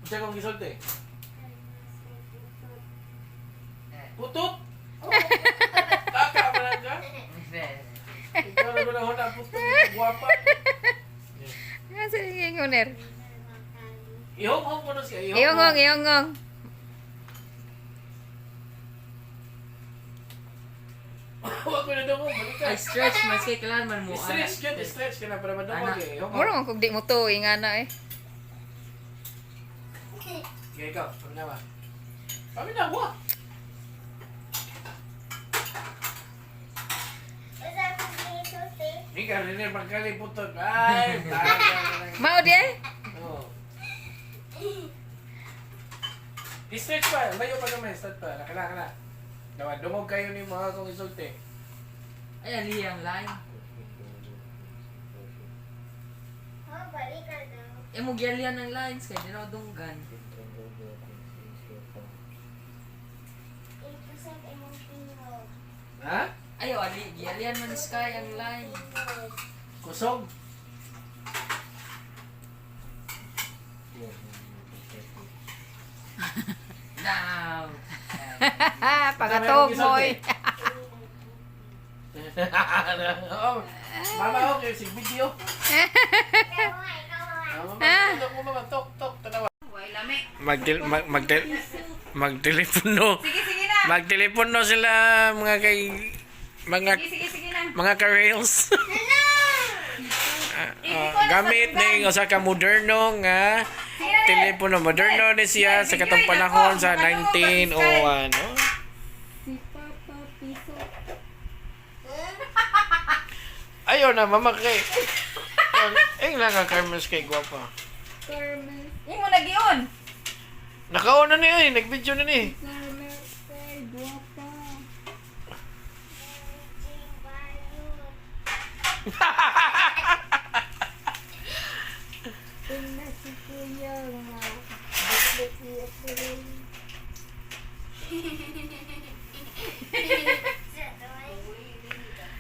Siya kong gisulti. Putut? Kaka ba lang ka? Ikaw na guna huna putut. Guwapa. Nga sa yung owner. Ihong-hong mo na siya. Iyongong, iyongong. Huwag ko na daw mo. Balik ka. Ay, stretch mas kay kailangan man mo. Stretch ka. Stretch ka na para madamag eh. Ihong-hong. Mura man kung di mo to, nga na eh. Okay, ikaw. Paminawa. Paminawa! Hindi ka rin magkaliputan. Ay, tayo. Mao di eh? Oo. I-stretch pa. Layo pa naman. Stretch pa. Nakala ka na. Dawa, dumog kayo ni mga kong isulti. Ay, aliyang line. Eh, mo gyalian ng lines kaya di na dunggan. Ha? Ayo, ali, gyalian man sky ang line. Kusog? Now. Pangatog mo eh. Oo. Mama, okay. Sig video. Mama, tok. Tanawa. Magtelepono. Sige, sige na. Magtelepono sila mga kay Sige na. mga ka-rails. Gamit ning usa ka moderno nga telepono. Moderno ni siya sa katong panahon sa 1901. No? Ayaw na, mama kay. Ay, lang ka Carmen kay guwapa. Imo na giyon. Nakaon na niya eh, nag-video na ni.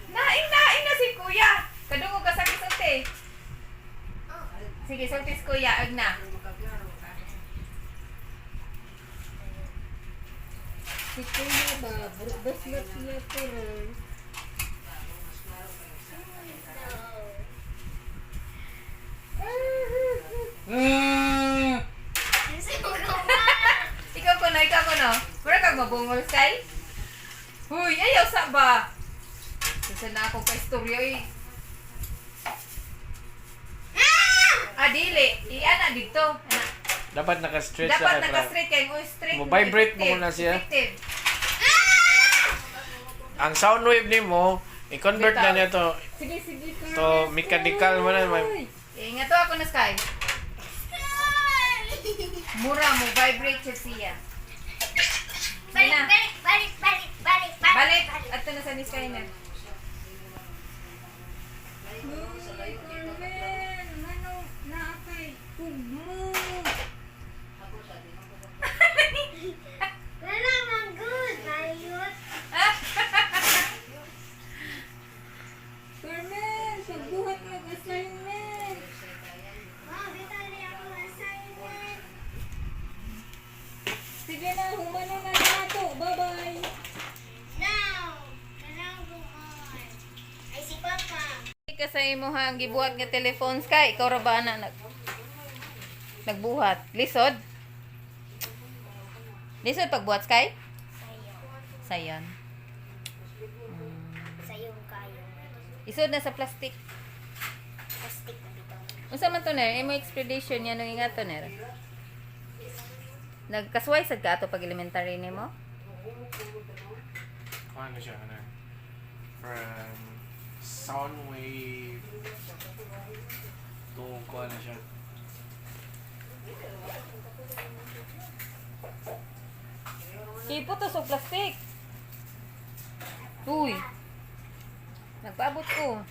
Naing na si kuya. Kadungog ka sa kisulti. Sige, sultis kuya, ag na. Si Kuya ba, burbas na siya pero Ikaw kuno. Mura kang mabungol kay? Huy, ayaw sa ba? Kasi na akong ka-istorya eh. Dili. Ana dito. Ana. Dapat naka-stretch Dapat na naka-straight kay mo straight. Mo-vibrate mo muna siya. Effective. Ang sound wave ni mo, i-convert na niya to sige to mechanical mo na. Ingat to ako na Sky. Mura mo vibrate siya. Balik. At na sa ni Sky na. Carmen, ano na kay kugmo. Carmen, pagbuhat mag-assignment. Sige na, humano na nato. Bye-bye. Sa imo hang gibuhat nga telephone Sky, ikaw ra ba na nagbuhat? Lisod? Lisod pagbuhat Sky? Sayon. Isod na sa plastic. Unsa man to ner? Imo expedition yan nung ingato ner. Nagkasway sad ka ato pag elementary nimo? Ano siya? Ano? From sound wave to ano siya? Ipo to sa plastic. Uy. Nagpaabot ko.